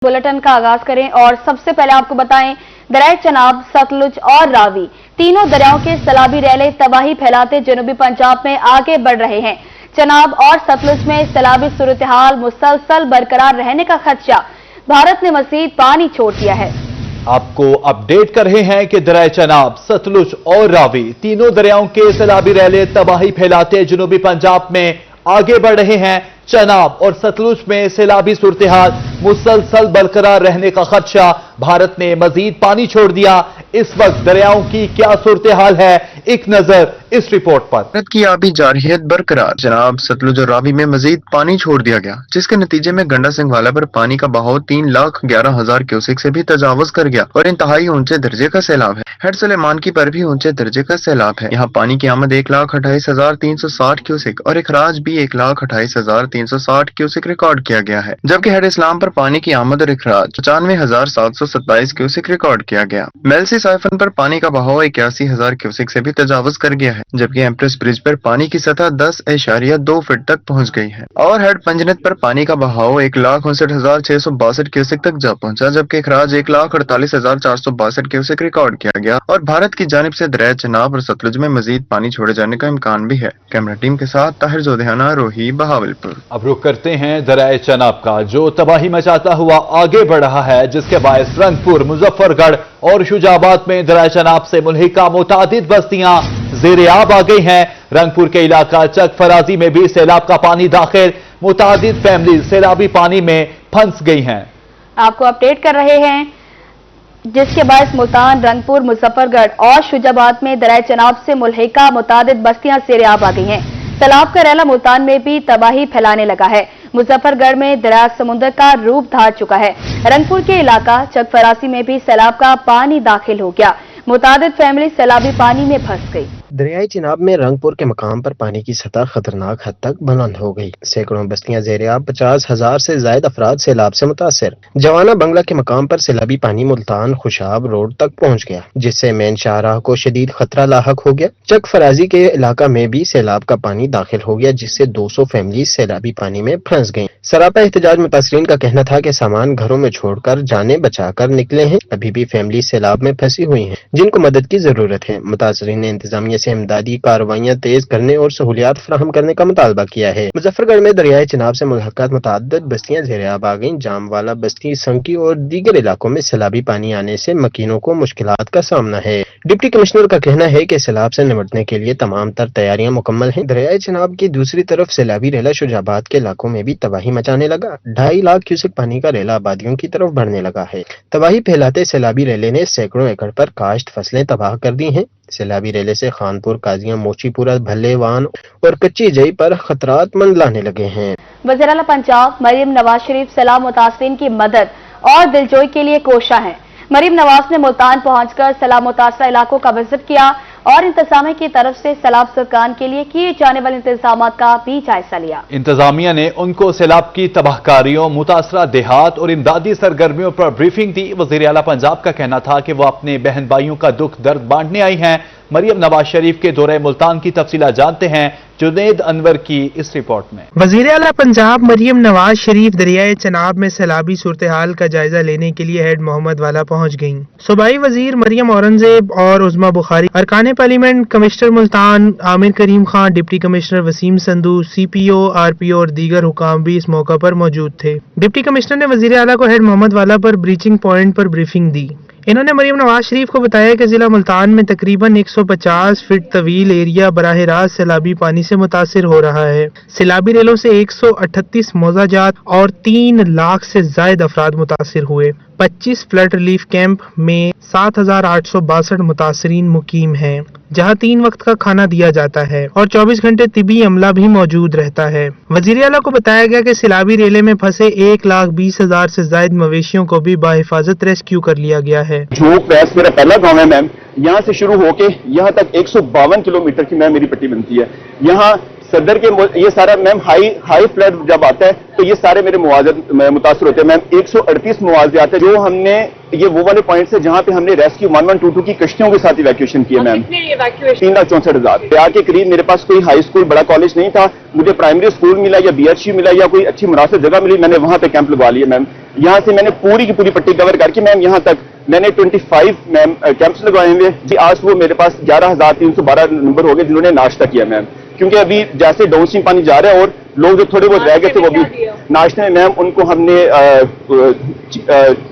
Bulletin का आगाज करें और सबसे पहले आपको बताएं, दरिया चनाब, सतलुज और रावी तीनों दरियाओं के सैलाबी रैले तबाही फैलाते जनूबी पंजाब में आगे बढ़ रहे हैं। चनाब और सतलुज में सैलाबी सूरत-ए-हाल मुसलसल बरकरार रहने का खदशा, भारत ने मजीद पानी छोड़ दिया है। आपको अपडेट कर रहे हैं कि दरिया चनाब, सतलुज और रावी तीनों दरियाओं के सैलाबी रैले तबाही फैलाते जनूबी पंजाब में आगे बढ़ रहे हैं। चनाब और सतलुज में सैलाबी सूरत-ए-हाल मुसलसल बरकरार रहने का खदशा, भारत ने मजीद पानी छोड़ दिया। इस वक्त दरियाओं की क्या सूरत-ए-हाल है, एक नजर इस रिपोर्ट पर। भारत की आबी जारहियत बरकरार, चनाब, सतलुज और रावी में मजीद पानी छोड़ दिया गया, जिसके नतीजे में गंडा सिंह वाला पर पानी का बहाव 3,11,000 क्यूसेक से भी तजावुज कर गया और इंतहाई ऊंचे दर्जे का सैलाब है। हेड सुलेमान की पर भी ऊंचे दर्जे का सैलाब है। यहाँ पानी की आमद 1,28,360 क्यूसेक और इखराज भी 1,28,360 क्यूसेक रिकॉर्ड किया गया है, जबकि हेड इस्लाम पर पानी की आमद और इखराज 95,727 क्यूसेक रिकॉर्ड किया गया। मेलसी साइफन पर पानी का बहाव 81,000 क्यूसेक से भी तजावुज कर गया है, जबकि एम्प्रेस ब्रिज पर पानी की सतह 10.2 फीट तक पहुंच गई है और हेड पंजनत पर पानी का बहाव 1,59,662 क्यूसेक तक जा पहुंचा, जबकि इखराज 1,48,462 क्यूसेक रिकॉर्ड किया गया और भारत की जानिब से दरिया चनाब और सतलुज में मजीद पानी छोड़े जाने का इम्कान भी है। कैमरा टीम के साथ ताहिर जोधियाना, रोही, बहावलपुर। अब रुख करते हैं दरिया चनाब का, जो तबाही मचाता हुआ आगे बढ़ रहा है, जिसके बायस रंगपुर, मुजफ्फरगढ़ और शुजाबाद में दरिया चनाब से मुल्हिका मुतादिद बस्तियां ज़ेर-ए-आब आ गई हैं। रंगपुर के इलाका चक फराजी में भी सैलाब का पानी दाखिल, मुतादिद फैमिली सैलाबी पानी में फंस गई हैं। आपको अपडेट कर रहे हैं, जिसके बायस मुल्तान, रंगपुर, मुजफ्फरगढ़ और शुजाबाद में दरिया चनाब से मुल्हिका मुतादिद बस्तियां ज़ेर-ए-आब आ गई हैं। सैलाब का रैला मुल्तान में भी तबाही फैलाने लगा है। मुजफ्फरगढ़ में दरिया समुद्र का रूप धार चुका है। रंगपुर के इलाका चक फरासी में भी सैलाब का पानी दाखिल हो गया, मुतादिद फैमिली सैलाबी पानी में फंस गई। दरियाई चिनाब में रंगपुर के मकाम पर पानी की सतह खतरनाक हद तक बुलंद हो गई। सैकड़ों बस्तियां ज़ेर-ए-आब, 50,000 से ज्यादा अफराद सैलाब से मुतासिर। जवाना बंगला के मकाम पर सैलाबी पानी मुल्तान खुशाब रोड तक पहुंच गया, जिससे मेन शाहराह को शदीद खतरा लाहक हो गया। चक फराजी के इलाका में भी सैलाब का पानी दाखिल हो गया, जिससे 200 फैमिली सैलाबी पानी में फंस गयी। सरापा एहतजाज मुतासरीन का कहना था कि सामान घरों में छोड़कर जाने बचाकर निकले हैं, अभी भी फैमिली सैलाब में फंसी हुई है, जिनको मदद की जरूरत है। मुतासरीन ने इंतजामिया से इमदादी कार्रवाइयां तेज करने और सहूलियात फराहम करने का मुतालबा किया है। मुजफ्फरगढ़ में दरियाए चिनाब से मुल्हक़ात मुताद्दिद बस्तियां ज़ेर-ए-आब आ गईं। जामवाला बस्ती, संकी और दीगर इलाकों में सैलाबी पानी आने से मकीनों को मुश्किलात का सामना है। डिप्टी कमिश्नर का कहना है कि सैलाब से निपटने के लिए तमाम तर तैयारियां मुकम्मल हैं। दरियाए चिनाब की दूसरी तरफ सैलाबी रेला शुजाबाद के इलाकों में भी तबाही मचाने लगा। 2.5 लाख क्यूसेक पानी का रेला आबादियों की तरफ बढ़ने लगा है। तबाही फैलाते सैलाबी रेले ने सैकड़ों एकड़ पर काश्त फसलें तबाह कर दी हैं। सैलाबी रेले से खानपुर, काजियां, मोचीपुरा, भल्लेवान और कच्ची जई पर खतरात मंडलाने लगे हैं। वज़ीर आला पंजाब मरियम नवाज शरीफ सैलाब मुतासरीन की मदद और दिलजोई के लिए कोशा है। मरियम नवाज ने मुल्तान पहुंचकर सैलाब मुतासरा इलाकों का विजिट किया और इंतजामिया की तरफ से सैलाब सरकार के लिए किए जाने वाले इंतजाम का भी जायजा लिया। इंतजामिया ने उनको सैलाब की तबाहकारियों, मुतासरा देहात और इमदादी सरगर्मियों पर ब्रीफिंग दी। वज़ीर आला पंजाब का कहना था कि वो अपने बहन भाइयों का दुख दर्द बांटने आई हैं। मरियम नवाज शरीफ के दौरे मुल्तान की तफसीलात जानते हैं जुनैद अनवर की इस रिपोर्ट में। वज़ीर आला पंजाब मरियम नवाज शरीफ दरियाए चनाब में सैलाबी सूरत हाल का जायजा लेने के लिए हेड मोहम्मद वाला पहुंच गईं। सूबाई वजीर मरियम औरंगजेब और उज़मा बुखारी, अरकान parliament, commissioner Multan Aamir Karim Khan, deputy commissioner Waseem Sandhu, CPO, RPO और दीगर हुकाम भी इस मौका पर मौजूद थे। डिप्टी कमिश्नर ने वज़ीर आला को हेड मोहम्मद वाला पर ब्रीचिंग पॉइंट पर ब्रीफिंग दी। इन्होंने मरियम नवाज शरीफ को बताया कि जिला मुल्तान में तकरीबन 150 फीट तवील एरिया बराह रास्त सैलाबी पानी से मुतासिर हो रहा है। सैलाबी रेलों से 138 मौजाजात और 3 लाख से ज्यादा अफराद मुतासिर हुए। 25 फ्लड रिलीफ कैंप में 7,862 मुतासरीन मुकीम हैं, जहां 3 वक्त का खाना दिया जाता है और 24 घंटे तिबी अमला भी मौजूद रहता है। वज़ीर आला को बताया गया कि सैलाबी रेले में फंसे 1,20,000 से ज्यादा मवेशियों को भी बाहिफाजत रेस्क्यू कर लिया गया है। झोंक वैस मेरा पहला गांव है मैम, यहाँ से शुरू होके यहाँ तक 152 किलोमीटर की मैम मेरी पट्टी बनती है। यहाँ सदर के ये सारा मैम हाई फ्लड जब आता है तो ये सारे मेरे मुआवजे मुतासर होते हैं मैम। 138 मुआवजे आते हैं जो हमने ये वो वाले पॉइंट्स है जहां पे हमने रेस्क्यू 1122 की कश्तियों के साथ इवैक्यूएशन किया मैम। 3,64,000। ब्याह के करीब मेरे पास कोई हाई स्कूल बड़ा कॉलेज नहीं था, मुझे प्राइमरी स्कूल मिला या BHU मिला या कोई अच्छी मुनासिब जगह मिली, मैंने वहां पे कैंप लगवा लिया मैम। यहाँ से मैंने पूरी की पूरी पट्टी कवर करके मैम यहाँ तक मैंने 25 मैम कैंप्स लगवाए हुए जी। आज वो मेरे पास 11,312 नंबर हो गए जिन्होंने नाश्ता किया मैम, क्योंकि अभी जैसे डाउन स्ट्रीम पानी जा रहा है और लोग जो थोड़े बहुत रह गए थे वो भी नाश्ते में मैम उनको हमने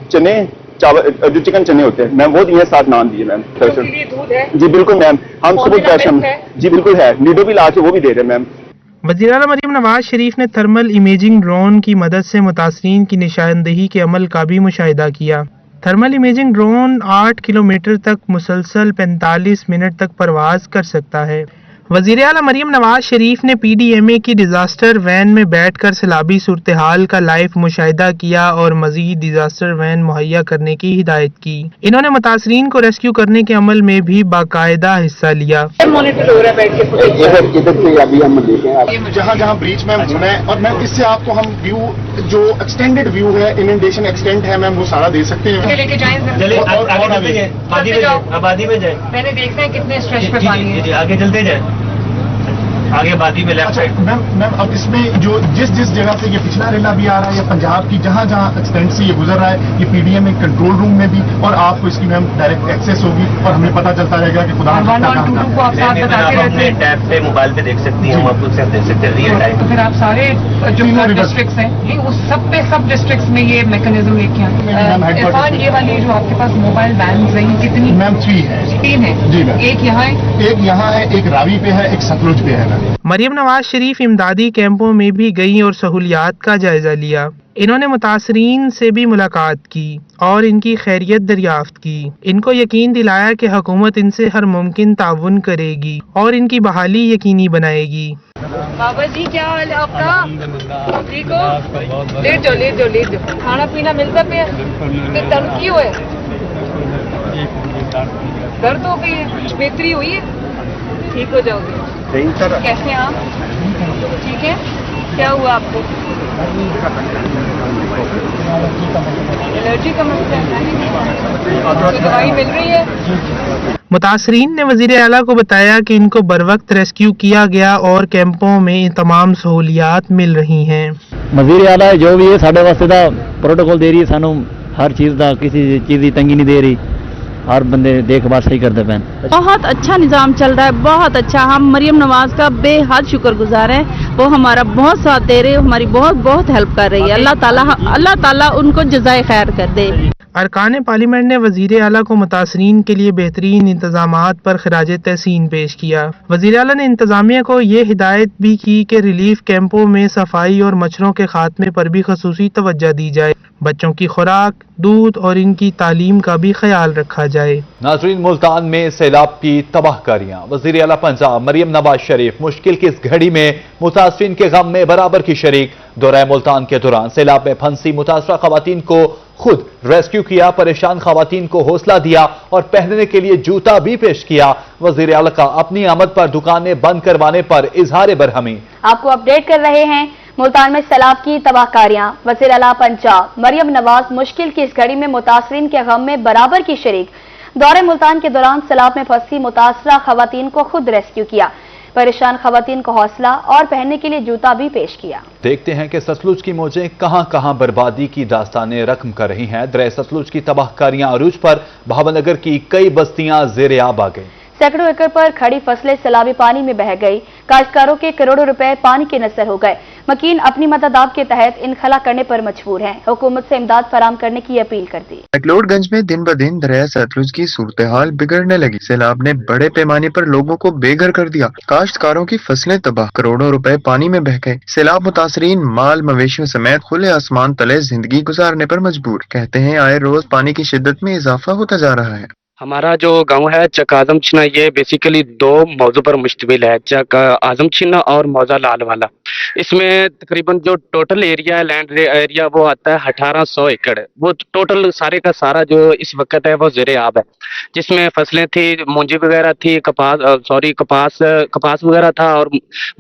चने चावल जो चिकन चने होते हैं मैम वो दिए, साथ नान दिए मैम। दूध है जी बिल्कुल मैम, हम सुबह कैश हम जी बिल्कुल है, नीडो भी ला के वो भी दे रहे हैं मैम। वज़ीर आला मरियम नवाज शरीफ ने थर्मल इमेजिंग ड्रोन की मदद से मुतासरीन की निशानदेही के अमल का भी मुशाहिदा किया। थर्मल इमेजिंग ड्रोन 8 किलोमीटर तक मुसलसल 45 मिनट तक परवाज कर सकता है। वज़ीर आला मरियम नवाज शरीफ ने PDMA की डिजास्टर वैन में बैठकर सैलाबी सूरत हाल का लाइव मुशाहिदा किया और मजीद डिजास्टर वैन मुहैया करने की हिदायत की। इन्होंने मुतासरीन को रेस्क्यू करने के अमल में भी बाकायदा हिस्सा लिया। मॉनिटर हो रहा है बैठ के इधर से अभी हम देखें जहाँ जहाँ ब्रीच मैम होना है, और मैम इससे आपको हम व्यू जो एक्सटेंडेड व्यू है, इनंडेशन एक्सटेंड है मैम, वो सारा दे सकते हैं। लेके जाएं आबादी में जाए, मैंने देखना है कितने स्ट्रेच पे पानी है। आगे चलते जाए, आगे आबादी में लेफ्ट साइड। मैम अब इसमें जो जिस जगह से ये पिछला रेला भी आ रहा है या पंजाब की जहाँ जहाँ एक्सटेंड से ये गुजर रहा है, ये PDMA कंट्रोल रूम में भी, और आपको इसकी मैम डायरेक्ट एक्सेस होगी और हमें पता चलता रहेगा कि खुदा को आप साथ बताते रहते हैं, टैब पे मोबाइल पे देख सकती हैं, हम आपको देख सकते हैं रियल टाइम। तो फिर आप सारे जो डिस्ट्रिक्ट्स हैं ये उस सब डिस्ट्रिक्ट्स में ये मैकेनिज्म लेके आए। इरफान, ये वाली जो आपके पास मोबाइल वैन है कितनी? मैम 3 है। 3 है जी मैम। एक यहाँ है, एक यहाँ है, एक रावी पे है, एक सतलुज पे है। मरियम नवाज शरीफ इमदादी कैंपों में भी गई और सहूलियात का जायजा लिया। इन्होंने मुतासरीन से भी मुलाकात की और इनकी खैरियत दरियाफ्त की। इनको यकीन दिलाया कि हुकूमत इनसे हर मुमकिन ताउन करेगी और इनकी बहाली यकीनी बनाएगी। बाबा जी क्या हाल है आपका? ठीक हो? लेट जाओ। खाना पीना मिलता पे दर्द की हुआ है? दर्द हो गई है, बेहतरी हुई है, ठीक हो जाओगे। कैसे हैं आप? ठीक है, क्या हुआ आपको? एलर्जी का मसला है, तो दवाई मिल रही है? मुतासरीन ने वज़ीर आला को बताया कि इनको बरवक्त रेस्क्यू किया गया और कैंपों में तमाम सहूलियात मिल रही हैं। वज़ीर आला जो भी है साढ़े वास्ते दा प्रोटोकॉल दे रही है, सानू हर चीज़ का किसी चीज़ की तंगी नहीं दे रही, हर बंदे देखभाल सही करते पैन। बहुत अच्छा निज़ाम चल रहा है, बहुत अच्छा। हम मरियम नवाज का बेहद शुक्रगुजार हैं, वो हमारा बहुत साथ दे रहे हैं, हमारी बहुत हेल्प कर रही है। अल्लाह ताला उनको जज़ाए खैर कर दे। अरकान पार्लियामेंट ने वज़ीर आला को मुतासरीन के लिए बेहतरीन इंतजामात पर खराज तहसीन पेश किया। वज़ीर आला ने इंतजामिया को ये हिदायत भी की कि रिलीफ कैंपों में सफाई और मच्छरों के खात्मे पर भी खसूसी तवज्जो दी जाए, बच्चों की खुराक, दूध और इनकी तालीम का भी ख्याल रखा जाए। नाज़रीन, मुल्तान में सैलाब की तबाहकारियां। वज़ीर आला पंजाब मरियम नवाज शरीफ मुश्किल की इस घड़ी में मुतासरीन के गम में बराबर की शरीक। दौरा मुल्तान के दौरान सैलाब में फंसी मुतासरा खवातीन को खुद रेस्क्यू किया, परेशान खवातीन को हौसला दिया और पहनने के लिए जूता भी पेश किया। वज़ीर आला का अपनी आमद पर दुकानें बंद करवाने पर इजहार बरहमी। आपको अपडेट कर रहे हैं मुल्तान में सैलाब की तबाहकारियां। वज़ीर आला पंजाब मरियम नवाज मुश्किल की इस घड़ी में मुतासरीन के गम में बराबर की शरीक। दौरे मुल्तान के दौरान सैलाब में फंसी मुतासरा खवातीन को खुद रेस्क्यू किया, परेशान खवातीन को हौसला और पहनने के लिए जूता भी पेश किया। देखते हैं कि सतलुज की मौजें कहां कहां बर्बादी की दास्तानें रकम कर रही हैं। दरिया सतलुज की तबाहकारियां अरूज पर, भावनगर की कई बस्तियां ज़ेरे आब आ गई। सैकड़ों एकड़ पर खड़ी फसलें सैलाबी पानी में बह गई। काश्तकारों के करोड़ों रुपए पानी के नसर हो गए। मकीन अपनी मददाब के तहत इनखला करने पर मजबूर हैं। हुकूमत से इमदाद फराम करने की अपील कर दी। मैक्लोडगंज में दिन ब दिन दरिया सतलुज की सूरत हाल बिगड़ने लगी। सैलाब ने बड़े पैमाने पर लोगों को बेघर कर दिया। काश्तकारों की फसलें तबाह, करोड़ों रुपए पानी में बह गए। सैलाब मुतासरीन माल मवेशियों समेत खुले आसमान तले जिंदगी गुजारने पर मजबूर। कहते हैं आए रोज पानी की शिद्दत में इजाफा होता जा रहा है। हमारा जो गांव है चक आजम छिन्ना, ये बेसिकली 2 मौजू पर मुश्तमिल है, चक आजम छिन्ना और मौजा लाल वाला। इसमें तकरीबन जो टोटल एरिया है, लैंड एरिया, वो आता है 1800 एकड़। वो टोटल सारे का सारा जो इस वक्त है वो ज़ेरे आब है, जिसमें फसलें थी, मूंजी वगैरह थी, कपास वगैरह था, और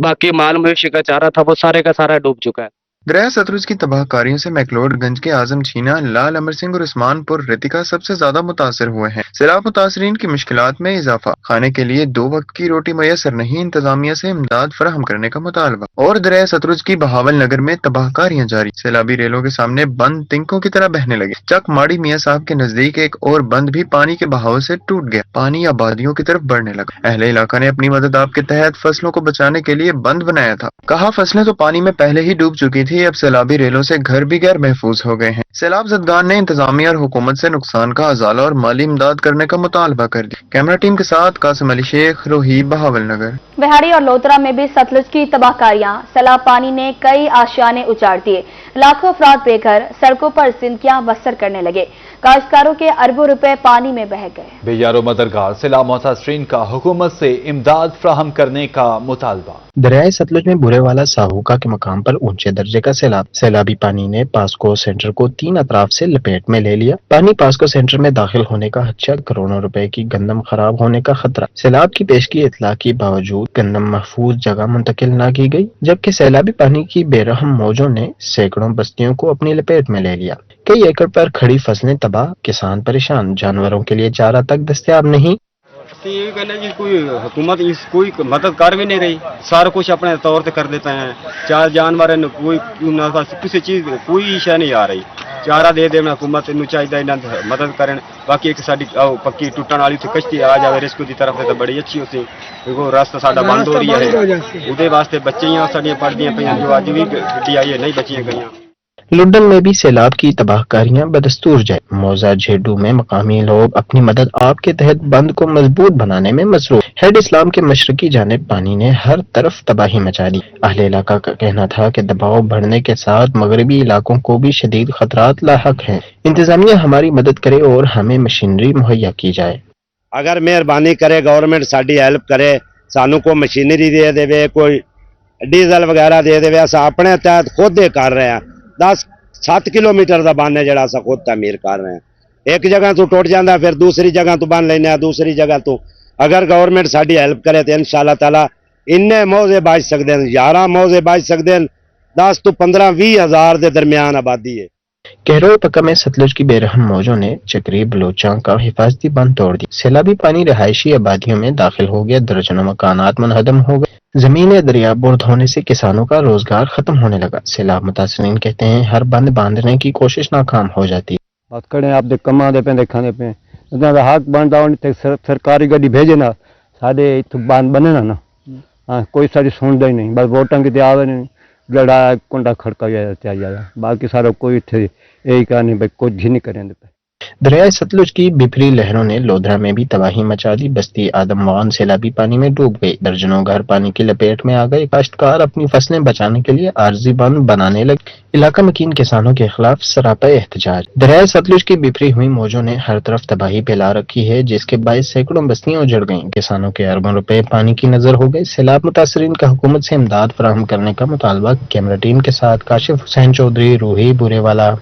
बाकी माल मवेशी का चारा था, वो सारे का सारा डूब चुका है। दरिया सतलुज की तबाहकारियों से मैकलोडगंज के आजम छीना, लाल अमर सिंह और उस्मानपुर रितिका सबसे ज्यादा मुतासर हुए हैं। सैलाब मुतासरीन की मुश्किलात में इजाफा, खाने के लिए 2 वक्त की रोटी मैसर नहीं, इंतजामिया से इमदाद फराहम करने का मुतालबा। और दरिया सतलुज की बहावल नगर में तबाहकारियां जारी, सैलाबी रेलों के सामने बंद तिनकों की तरह बहने लगे। चक माड़ी मियाँ साहब के नजदीक एक और बंद भी पानी के बहाव से टूट गया, पानी आबादियों की तरफ बढ़ने लगा। अहले इलाका ने अपनी मदद आप के तहत फसलों को बचाने के लिए बंद बनाया था। कहा फसलें तो पानी में पहले ही डूब चुकी थी, अब सैलाबी रेलों से घर भी गैर महफूज हो गए हैं। सैलाब जदगान ने इंतजामिया और हुकूमत से नुकसान का अजाला और माली इमदाद करने का मुतालबा कर दिया। कैमरा टीम के साथ कासिम अली शेख, रोही, बहावल नगर। बिहाड़ी और लोतरा में भी सतलुज की तबाहकारियां, सैलाब पानी ने कई आशियाने उजाड़ दिए, लाखों अफराद बेघर, सड़कों पर जिंदगियां बसर करने लगे, काश्तकारों के अरबों रुपए पानी में बह गए। बेयारो मदरगाह सैलाब मुतासरीन का हुकूमत से इमदाद फ्राहम करने का मुतालबा। दरियाए सतलुज में बुरेवाला साहूका के मकाम पर ऊंचे दर्जे का सैलाब, सैलाबी पानी ने पास्को सेंटर को 3 अतराफ से लपेट में ले लिया। पानी पास्को सेंटर में दाखिल होने का खदशा, करोड़ों रुपए की गंदम खराब होने का खतरा। सैलाब की पेशगी इतला के बावजूद गंदम महफूज जगह मुंतकिल न की गई, जबकि सैलाबी पानी की बेरहम मौजों ने सैकड़ों बस्तियों को अपनी लपेट में ले लिया। कई एकड़ पर खड़ी फसलें तबाह, किसान परेशान, जानवरों के लिए चारा तक दस्तयाब नहीं। तो ये कहना जी कोई हुकूमत इस कोई मदद कर भी नहीं रही, सारा कुछ अपने तौर पे कर देते हैं। चार जानवर ने कोई किसी चीज कोई शय नहीं आ रही, चारा दे देना हुकूमत नु चाहिए इन्हें मदद करें। बाकी एक साडी पक्की टुटन वाली तो कश्ती आ जाए रेस्क्यू की तरफ से तो बड़ी अच्छी होती, देखो रास्ता साडा बंद हो रही है, उदे वास्ते बच्चियां साडियां पढ़दियां पईयां जो अज भी गड्डी आई है नहीं बच्चियां गईयां। लुड्डन में भी सैलाब की तबाहकारियां बदस्तूर जाए, मौजा झेडू में मकामी लोग अपनी मदद आप के तहत बंद को मजबूत बनाने में मसरूफ। हेड इस्लाम के मशरकी जानिब पानी ने हर तरफ तबाही मचा दी। अहले इलाका का कहना था कि दबाव बढ़ने के साथ मगरबी इलाकों को भी शदीद खतरात लाहक हैं। इंतजामिया हमारी मदद करे और हमें मशीनरी मुहैया की जाए। अगर मेहरबानी करे गवर्नमेंट साडी हेल्प करे, सानू को मशीनरी दे देवे, कोई डीजल वगैरह दे देवे, अस अपने तहत खुद ही कर रहे हैं। 10-7 किलोमीटर का बन है जरा अस खुद तमीर कर रहे हैं। एक जगह तो टुट जाता फिर दूसरी जगह तो बन लेने, दूसरी जगह तो अगर गवर्नमेंट साडी हेल्प करे तो इंशाअल्लाह ताला इन्ने मौजे बच सकते हैं, 11 मौजे बच सकते हैं। 10 तो 15-20 हजार के दरमियान आबादी है। कहरोल पक्का में सतलुज की बेरहम मौजों ने चक्री बलोचा का हिफाजती बंद तोड़ दी। सैलाबी पानी रहायशी आबादियों में दाखिल हो गया, दर्जनों मकानात मुनहदम हो गए, जमीनें दरिया बुर्द होने से किसानों का रोजगार खत्म होने लगा। सैलाब मुतासरीन कहते हैं हर बंद बांधने की कोशिश नाकाम हो जाती है। बात करें आप कमा दे पे देखने पे हक बनता सरकारी गड्डी भेजे ना साढ़े इतों बंद बने ना हाँ कोई सारी सुनता ही नहीं, बस वोटां की आवे नहीं, लड़ा कुंडा खड़का जाए, बाकी सारा कोई इतने यही कहानी भाई कुछ ही नहीं करें। दरियाए सतलुज की बिफरी लहरों ने लोधरा में भी तबाही मचा दी। बस्ती आदमवान सैलाबी पानी में डूब गई, दर्जनों घर पानी की लपेट में आ गए। काश्तकार अपनी फसलें बचाने के लिए आर्जी बंद बनाने लगे। इलाका मकीन किसानों के खिलाफ सरापा एहतजाज। दरियाए सतलुज की बिफरी हुई मौजों ने हर तरफ तबाही फैला रखी है, जिसके बायस सैकड़ों बस्तियां उजड़ गईं। किसानों के अरबों रुपए पानी की नजर हो गए। सैलाब मुतासरीन का हुकूमत से इमदाद फराहम करने का मुतालबा। कैमरा टीम के साथ काशिफ हुसैन चौधरी, रूही, बुरेवाला।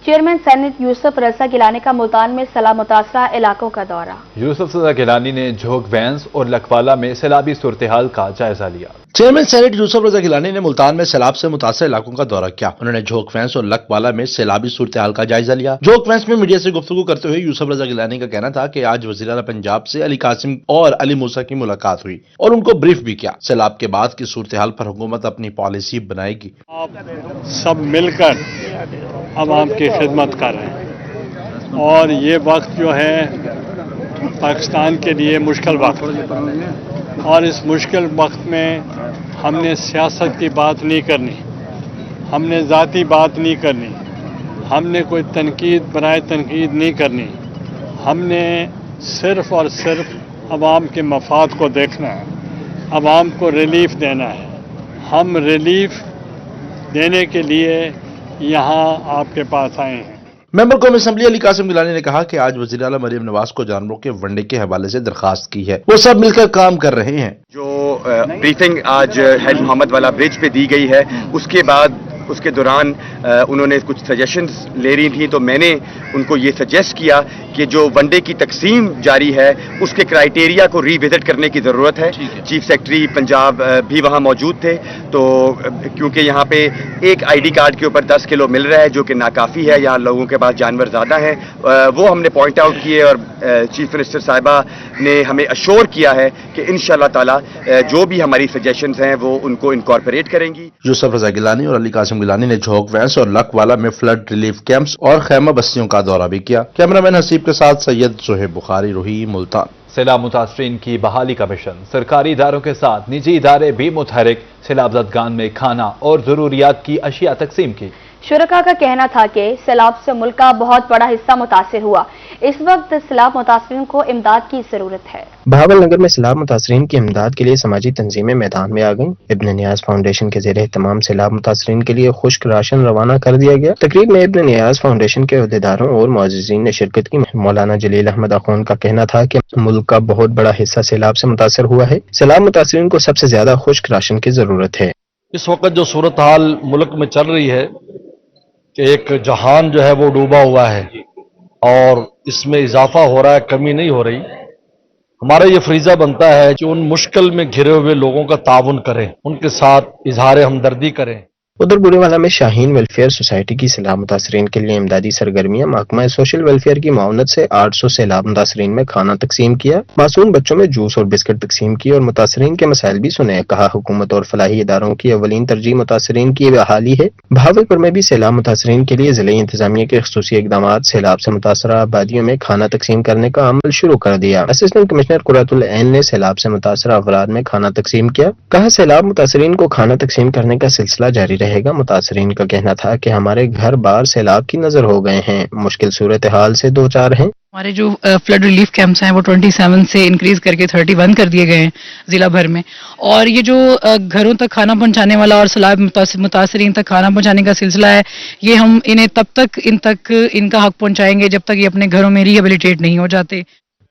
चेयरमैन सेनेट यूसुफ रजा गिलानी का मुल्तान में सैलाब मुतासरा इलाकों का दौरा। यूसुफ रजा गिलानी ने झोंक वैंस और लकवाला में सैलाबी सूरत हाल का जायजा लिया। चेयरमैन सेनेट यूसुफ रजा गिलानी ने मुल्तान में सैलाब से मुतासर इलाकों का दौरा किया। उन्होंने झोंक वैंस और लकवाला में सैलाबी सूरत हाल का जायजा लिया। झोंक वैंस में मीडिया से गुफ्तगू करते हुए यूसुफ रजा गिलानी का कहना था कि आज वज़ीर आला पंजाब से अली कासिम और अली मूसा की मुलाकात हुई और उनको ब्रीफ भी किया। सैलाब के बाद की सूरत हाल पर हुकूमत अपनी पॉलिसी बनाएगी। सब मिलकर अवाम की खिदमत कर रहे हैं और ये वक्त जो है पाकिस्तान के लिए मुश्किल वक्त है और इस मुश्किल वक्त में हमने सियासत की बात नहीं करनी, हमने ज़ाती बात नहीं करनी, हमने कोई तनकीद बनाए तनकीद नहीं करनी, हमने सिर्फ़ और सिर्फ अवाम के मफाद को देखना है, अवाम को रिलीफ देना है। हम रिलीफ देने के लिए यहाँ आपके पास आए हैं। मेंबर कौमी असम्बली अली कासिम गिलानी ने कहा कि आज वज़ीर आला मरियम नवाज को जानवरों के वनडे के हवाले से दरखास्त की है, वो सब मिलकर काम कर रहे हैं। जो ब्रीफिंग आज हेड मोहम्मद वाला ब्रिज पे दी गई है, उसके बाद उसके दौरान उन्होंने कुछ सजेशंस ले रही थी, तो मैंने ان کو یہ سجیسٹ کیا کہ جو ون ڈے کی تقسیم جاری ہے اس کے کرائیٹیریا کو ری وزٹ کرنے کی ضرورت ہے. چیف سیکرٹری پنجاب بھی وہاں موجود تھے. تو کیونکہ یہاں پہ ایک آئی ڈی کارڈ کے اوپر 10 کلو مل رہا ہے جو کہ ناکافی ہے, یہاں لوگوں کے پاس جانور زیادہ ہیں, وہ ہم نے پوائنٹ آؤٹ کیے اور چیف منسٹر صاحبہ نے ہمیں اشور کیا ہے کہ انشاءاللہ تعالی جو بھی ہماری سجیشنز ہیں وہ ان کو انکارپوریٹ کریں گی. یوسف رضا گیلانی اور علی قاسم گیلانی نے جھوک وینس اور لکوالا میں فلڈ ریلیف کیمپس اور خیمہ بستیوں کا دورہ بھی کیا. کیمرہ مین حسیب کے ساتھ سید زہیب بخاری, روہی, ملتان. سیلاب متاثرین کی بحالی کا مشن. سرکاری اداروں کے ساتھ نجی ادارے بھی متحرک. سیلاب زدگان میں کھانا اور ضروریات کی اشیاء تقسیم کی. شرکاء کا کہنا تھا کہ سیلاب سے ملک کا بہت بڑا حصہ متاثر ہوا. اس وقت سیلاب متاثرین کو امداد کی ضرورت ہے. بہاول نگر میں سیلاب متاثرین کی امداد کے لیے سماجی تنظیمیں میدان میں آ گئیں. ابن نیاز فاؤنڈیشن کے زیر اہتمام سیلاب متاثرین کے لیے خشک راشن روانہ کر دیا گیا. تقریب میں ابن نیاز فاؤنڈیشن کے عہدیداروں اور معززین نے شرکت کی. مولانا جلیل احمد اخون کا کہنا تھا کہ ملک کا بہت بڑا حصہ سیلاب سے متاثر ہوا ہے. سیلاب متاثرین کو سب سے زیادہ خشک راشن کی ضرورت ہے. اس وقت جو صورتحال ملک میں چل رہی ہے کہ ایک جہان جو ہے وہ ڈوبا ہوا ہے اور اس میں اضافہ ہو رہا ہے, کمی نہیں ہو رہی. ہمارا یہ فریضہ بنتا ہے کہ ان مشکل میں گھرے ہوئے لوگوں کا تعاون کریں, ان کے ساتھ اظہار ہمدردی کریں. ادھر بوڑھےوالا میں شاہین ویلفیئر سوسائٹی کی سیلاب متاثرین کے لیے امدادی سرگرمیاں. محکمہ سوشل ویلفیئر کی معاونت سے 800 سیلاب متاثرین میں کھانا تقسیم کیا. معصوم بچوں میں جوس اور بسکٹ تقسیم کی اور متاثرین کے مسائل بھی سنے. کہا حکومت اور فلاحی اداروں کی اولین ترجیح متاثرین کی بحالی ہے. بہاولپور میں بھی سیلاب متاثرین کے لیے ضلعی انتظامیہ کے خصوصی اقدامات. سیلاب سے متاثرہ آبادیوں میں کھانا تقسیم کرنے کا عمل شروع کر دیا. اسسٹنٹ کمشنر قرۃ العین نے سیلاب سے متاثرہ افراد میں کھانا تقسیم کیا. کہا سیلاب متاثرین کو کھانا تقسیم کرنے کا سلسلہ جاری رہے گا. متاثرین کا کہنا تھا کہ ہمارے گھر بار سیلاب کی نظر ہو گئے ہیں, مشکل صورتحال سے دو چار ہیں. ہمارے جو فلڈ ریلیف کیمپس ہیں وہ 27 سے انکریز کر کے 31 کر دیے گئے ہیں ضلع بھر میں. اور یہ جو گھروں تک کھانا پہنچانے والا اور سیلاب متاثرین تک کھانا پہنچانے کا سلسلہ ہے, یہ ہم انہیں تب تک ان کا حق پہنچائیں گے جب تک یہ اپنے گھروں میں ریہیبلیٹیٹ نہیں ہو جاتے.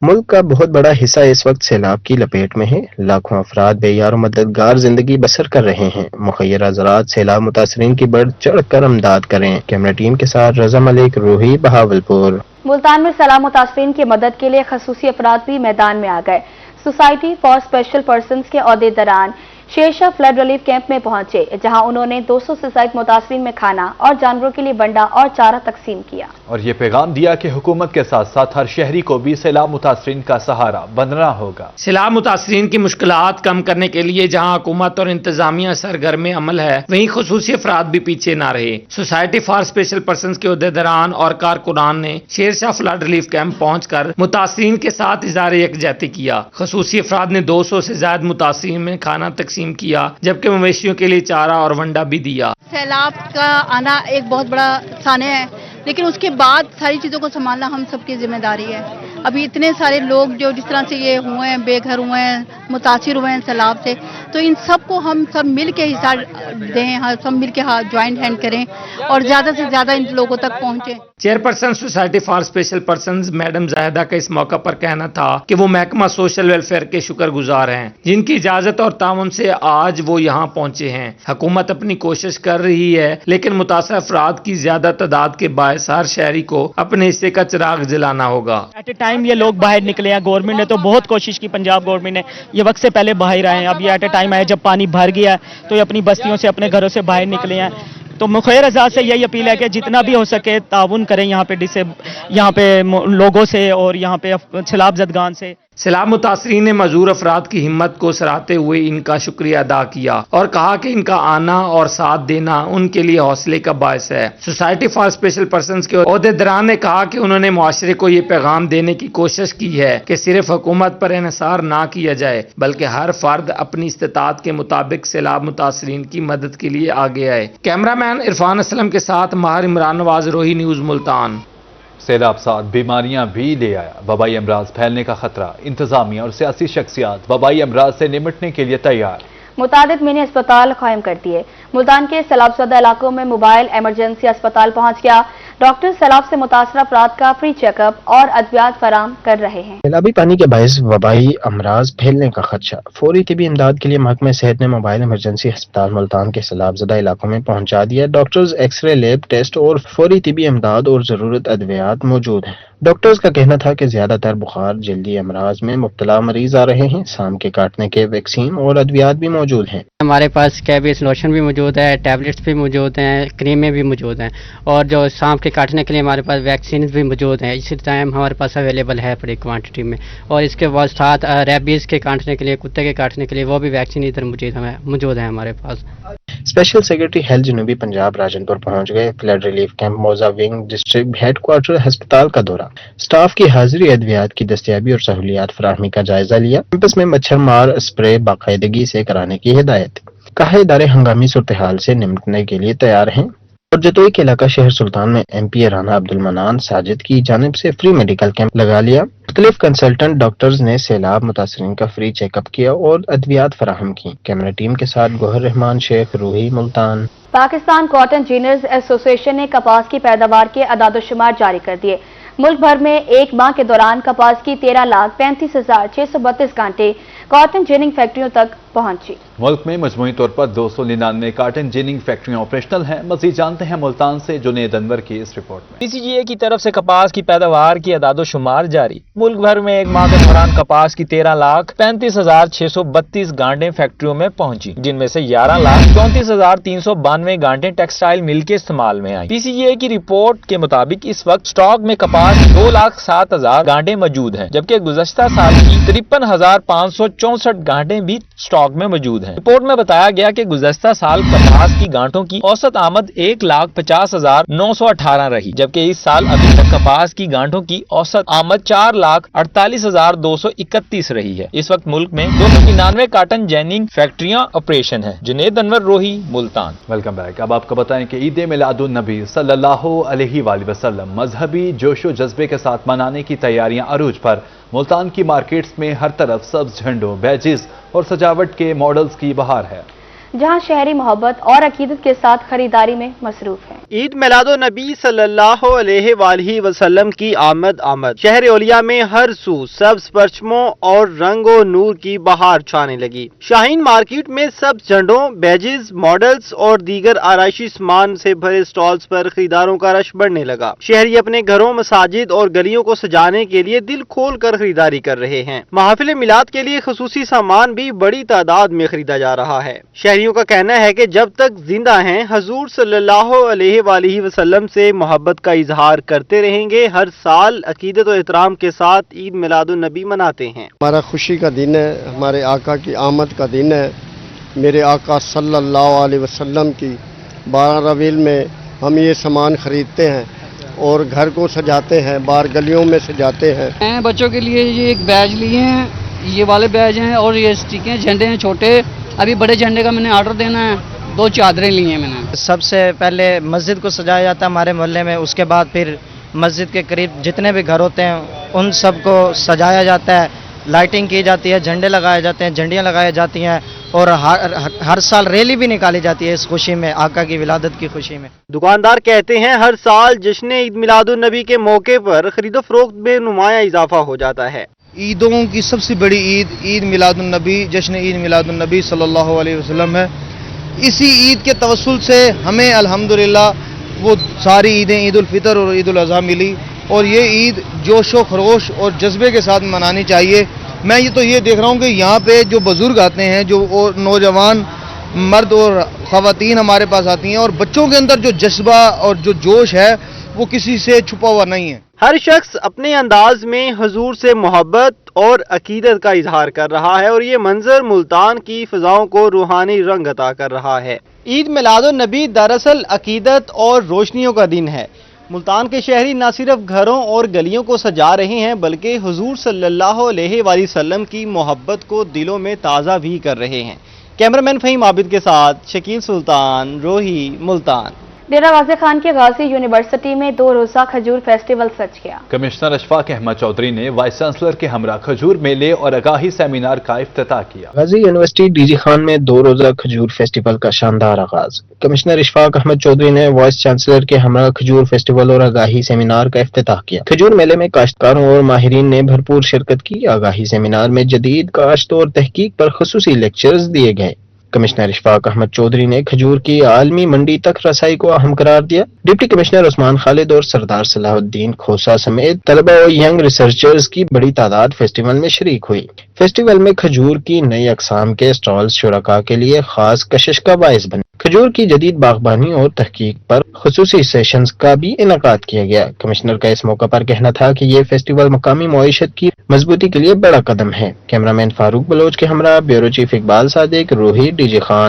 ملک کا بہت بڑا حصہ اس وقت سیلاب کی لپیٹ میں ہے. لاکھوں افراد بے یار و مددگار زندگی بسر کر رہے ہیں. مخیرہ زراعت سیلاب متاثرین کی بڑھ چڑھ کر امداد کریں. کیمرہ ٹیم کے ساتھ رضا ملک, روہی, بہاولپور. ملتان میں سیلاب متاثرین کی مدد کے لیے خصوصی افراد بھی میدان میں آ گئے. سوسائٹی فار اسپیشل پرسنز کے عہدیداران شیرشاہ فلڈ ریلیف کیمپ میں پہنچے, جہاں انہوں نے 200 سے زائد متاثرین میں کھانا اور جانوروں کے لیے بنڈا اور چارہ تقسیم کیا. اور یہ پیغام دیا کہ حکومت کے ساتھ ساتھ ہر شہری کو بھی سیلاب متاثرین کا سہارا بننا ہوگا. سیلاب متاثرین کی مشکلات کم کرنے کے لیے جہاں حکومت اور انتظامیہ سرگرم عمل ہے, وہیں خصوصی افراد بھی پیچھے نہ رہے. سوسائٹی فار اسپیشل پرسنز کے عہدیداران اور کارکنان نے شیرشاہ فلڈ ریلیف کیمپ پہنچ کر متاثرین کے ساتھ اظہار یکجہتی کیا. خصوصی افراد نے 200 سے زائد متاثرین میں کھانا تقسیم کیا, جبکہ مویشیوں کے لیے چارہ اور ونڈا بھی دیا. سیلاب کا آنا ایک بہت بڑا سانحہ ہے, لیکن اس کے بعد ساری چیزوں کو سنبھالنا ہم سب کی ذمہ داری ہے. ابھی اتنے سارے لوگ جو جس طرح سے یہ ہوئے ہیں, بے گھر ہوئے ہیں, متاثر ہوئے ہیں سیلاب سے, تو ان سب کو ہم سب مل کے حصہ دیں, سب مل کے جوائنٹ ہینڈ کریں اور زیادہ سے زیادہ ان لوگوں تک پہنچیں. Chairperson society for special persons madam Zahida کا اس موقع پر کہنا تھا کہ وہ محکمہ سوشل ویلفیئر کے شکر گزار ہیں, جن کی اجازت اور تعاون سے آج وہ یہاں پہنچے ہیں. حکومت اپنی کوشش کر رہی ہے, لیکن متاثرہ افراد کی زیادہ تعداد کے باعث ہر شہری کو اپنے حصے کا چراغ جلانا ہوگا. ایٹ اے ٹائم یہ لوگ باہر نکلے ہیں. گورنمنٹ نے تو بہت کوشش کی, پنجاب گورنمنٹ نے یہ وقت سے پہلے باہر آئے ہیں. اب یہ ایٹ اے ٹائم آئے جب پانی بھر گیا تو یہ اپنی بستیوں سے اپنے گھروں سے باہر نکلے ہیں. تو مخیر ازاد سے یہی اپیل ہے کہ جتنا بھی ہو سکے تعاون کریں یہاں پہ لوگوں سے اور یہاں پہ سیلاب زدگان سے. سیلاب متاثرین نے معذور افراد کی ہمت کو سراہتے ہوئے ان کا شکریہ ادا کیا اور کہا کہ ان کا آنا اور ساتھ دینا ان کے لیے حوصلے کا باعث ہے. سوسائٹی فار اسپیشل پرسنز کے عہدیداران نے کہا کہ انہوں نے معاشرے کو یہ پیغام دینے کی کوشش کی ہے کہ صرف حکومت پر انحصار نہ کیا جائے, بلکہ ہر فرد اپنی استطاعت کے مطابق سیلاب متاثرین کی مدد کے لیے آگے آئے. کیمرہ مین عرفان اسلم کے ساتھ ماہر عمران نواز, روہی نیوز, ملتان. سیلاب ساتھ بیماریاں بھی لے آیا. وبائی امراض پھیلنے کا خطرہ. انتظامیہ اور سیاسی شخصیات وبائی امراض سے نمٹنے کے لیے تیار. متعدد منی اسپتال قائم کر دیے. ملتان کے سیلاب زدہ علاقوں میں موبائل ایمرجنسی اسپتال پہنچ گیا. डॉक्टर सैलाब से मुतासर अफराद का फ्री चेकअप और अद्वियात फराहम कर रहे हैं। सैलाबी पानी के बायस वबाई अमराज फैलने का खदशा। फौरी तिबी इमदाद के लिए महकमा सेहत ने मोबाइल इमरजेंसी अस्पताल मुल्तान के सैलाबजदा इलाकों में पहुंचा दिया। डॉक्टर्स, एक्सरे, लैब टेस्ट और फौरी तिबी इमदाद और जरूरत अद्वियात मौजूद हैं। डॉक्टर्स का कहना था कि ज्यादातर बुखार जल्दी अमराज में मुब्तला मरीज आ रहे हैं। सांप के काटने के वैक्सीन और अद्वियात भी मौजूद हैं। हमारे पास स्कैबियस लोशन भी मौजूद है, टैबलेट्स भी मौजूद हैं, क्रीमें भी मौजूद हैं और जो सांप के काटने के लिए हमारे पास वैक्सीन भी मौजूद हैं। इसी टाइम हमारे पास अवेलेबल है बड़ी क्वांटिटी में। और इसके बाद साथ रेबीज के काटने के लिए, कुत्ते के काटने के लिए वो भी वैक्सीन इधर मौजूद है हमारे पास। स्पेशल सेक्रेटरी हेल्थ जनूबी पंजाब राजनपुर पहुंच गए। फ्लड रिलीफ कैंप, मौजा विंग, डिस्ट्रिक्ट हेडक्वार्टर अस्पताल का दौरा, स्टाफ की हाजिरी, अद्वियात की दस्तयाबी और सहूलियात फराहमी का जायजा लिया। कैंपस में मच्छर मार स्प्रे बाकायदगी से कराने की हिदायत। कहा इदारे हंगामी सूरत हाल से निपटने के लिए तैयार हैं। और जतोई के इलाका शहर सुल्तान में MP राना अब्दुल मनान साजिद की जानिब से फ्री मेडिकल कैंप लगा लिया। मुख्तलिफ कंसल्टेंट डॉक्टर्स ने सैलाब मुतासरीन का फ्री चेकअप किया और अद्वियात फराहम की। कैमरा टीम के साथ गोहर रहमान शेख, रूही, मुल्तान। पाकिस्तान कॉटन जीनर्स एसोसिएशन ने कपास की पैदावार के अदाद-ओ-शुमार जारी कर दिए। मुल्क भर में एक माह के दौरान कपास की 13,35,632 कांटे कॉटन जिनिंग फैक्ट्रियों तक पहुंची। मुल्क में मजमूई तौर पर 299 कॉटन जिनिंग फैक्ट्रियां ऑपरेशनल हैं। मजीद जानते हैं मुल्तान से जुनेद अनवर की इस रिपोर्ट में। PCGA की तरफ से कपास की पैदावार की अदाद-ओ-शुमार जारी। मुल्क भर में एक माह के दौरान कपास की 13,35,632 गांठें फैक्ट्रियों में पहुंची, जिनमें से 11,34,392 गांठें टेक्सटाइल मिल के इस्तेमाल में आई। PCGA की रिपोर्ट के मुताबिक इस वक्त स्टॉक में कपास 2,07,000 गांठें मौजूद हैं, जबकि गुज़श्ता साल की 53,564 गांठें भी स्टॉक में मौजूद हैं। रिपोर्ट में बताया गया कि गुज़श्ता साल कपास की गांठों की औसत आमद 1,50,918 रही, जबकि इस साल अभी तक कपास की गांठों की औसत आमद 4,48,231 रही है। इस वक्त मुल्क में 299 कॉटन जैनिंग फैक्ट्रियां ऑपरेशन है। जुनेद अनवर, रोही, मुल्तान। Welcome back. अब आपको बताएं कि ईद मिलादुन नबी सल्लल्लाहु अलैहि वसल्लम मजहबी जोशो जज्बे के साथ मनाने की तैयारियां अरूज पर। मुल्तान की मार्केट्स में हर तरफ सब्ज झंडों, बैजेस और सजावट के मॉडल्स की बहार है, जहां शहरी मोहब्बत और अकीदत के साथ खरीदारी में मसरूफ हैं। ईद मिलादुन्नबी सल्लल्लाहु अलैहि वसल्लम की आमद। शहर औलिया में हर सू सब्ज परचमों और रंगो नूर की बहार छाने लगी। शाहीन मार्केट में सब्ज झंडों, बैजेस, मॉडल्स और दीगर आराइशी सामान से भरे स्टॉल्स पर खरीदारों का रश बढ़ने लगा। शहरी अपने घरों, मसाजिद और गलियों को सजाने के लिए दिल खोल कर खरीदारी कर रहे हैं। महफिल मिलाद के लिए खसूसी सामान भी बड़ी तादाद में खरीदा जा रहा है। शहरियों का कहना है कि जब तक जिंदा हैं, हजूर सल्लल्लाहु अलैहि वसल्लम से मोहब्बत का इजहार करते रहेंगे। हर साल अकीदत और एहतराम के साथ ईद मिलादुन नबी मनाते हैं। हमारा खुशी का दिन है, हमारे आका की आमद का दिन है। मेरे आका सल्लल्लाहु अलैहि वसल्लम की 12 रबील में हम ये सामान खरीदते हैं और घर को सजाते हैं, बाहर गलियों में सजाते हैं। बच्चों के लिए ये एक बैज लिए हैं, ये वाले बैज हैं और ये स्टिकें, झंडे हैं छोटे। अभी बड़े झंडे का मैंने ऑर्डर देना है, 2 चादरें ली हैं मैंने। सबसे पहले मस्जिद को सजाया जाता है हमारे मोहल्ले में, उसके बाद फिर मस्जिद के करीब जितने भी घर होते हैं उन सबको सजाया जाता है, लाइटिंग की जाती है, झंडे लगाए जाते हैं, झंडियाँ लगाई जाती हैं और हर साल रैली भी निकाली जाती है इस खुशी में, आका की विलादत की खुशी में। दुकानदार कहते हैं हर साल जश्न ईद मिलादुन नबी के मौके पर खरीदो फरोख्त में नुमाया इजाफा हो जाता है। ईदों की सबसे बड़ी ईद मिलादुन नबी, जश्न ईद मिलादुन नबी सल्लल्लाहु अलैहि वसल्लम है। इसी ईद के तवस्सुल से हमें अल्हम्दुलिल्लाह वो सारी ईदें, ईद उल फितर और ईद उल अज़हा मिली और ये ईद जोशो खरोश और जज्बे के साथ मनानी चाहिए। मैं ये देख रहा हूँ कि यहाँ पे जो बुजुर्ग आते हैं, जो नौजवान मर्द और ख़वातीन हमारे पास आती हैं और बच्चों के अंदर जो जज्बा और जो जोश है वो किसी से छुपा हुआ नहीं है। हर शख्स अपने अंदाज में हुजूर से मोहब्बत और अकीदत का इजहार कर रहा है और ये मंजर मुल्तान की फिजाओं को रूहानी रंग अता कर रहा है। ईद मिलादुन नबी दरअसल अकीदत और रोशनियों का दिन है। मुल्तान के शहरी न सिर्फ घरों और गलियों को सजा रहे हैं बल्कि हुजूर सल्लल्लाहु अलैहि वसल्लम की मोहब्बत को दिलों में ताज़ा भी कर रहे हैं। कैमरामैन फ़हीम आबिद के साथ शकील सुल्तान, रोही, मुल्तान। डेरा गाजी खान की गाजी यूनिवर्सिटी में 2 रोजा खजूर फेस्टिवल सज गया। कमिश्नर अशफाक अहमद चौधरी ने वाइस चांसलर के हमरा खजूर मेले और आगाही सेमिनार का इफ्तिताह किया। गाजी यूनिवर्सिटी डीजी खान में 2 रोजा खजूर फेस्टिवल का शानदार आगाज। कमिश्नर अशफाक अहमद चौधरी ने वाइस चांसलर के हमरा खजूर फेस्टिवल और आगाही सेमिनार का इफ्तिताह किया। खजूर मेले में काश्तकारों और माहिरीन ने भरपूर शिरकत की। आगाही सेमिनार में जदीद काश्त और तहकीक पर खुसूसी लेक्चर्स दिए गए। कमिश्नर अशफाक अहमद चौधरी ने खजूर की आलमी मंडी तक रसाई को अहम करार दिया। डिप्टी कमिश्नर उस्मान खालिद और सरदार सलाहुद्दीन खोसा समेत तलबा और यंग रिसर्चर्स की बड़ी तादाद फेस्टिवल में शरीक हुई। फेस्टिवल में खजूर की नई अकसाम के स्टॉल्स शुरका के लिए खास कशिश का बायस बने। खजूर की जदीद बागबानी और तहकीक पर खुसूसी सेशंस का भी इनेकाद किया गया। कमिश्नर का इस मौका पर कहना था कि ये फेस्टिवल मकामी मईशत की मजबूती के लिए बड़ा कदम है। कैमरामैन फारूक बलोच के हमरा ब्यूरो चीफ इकबाल सादिक, रोही, डीजे खान।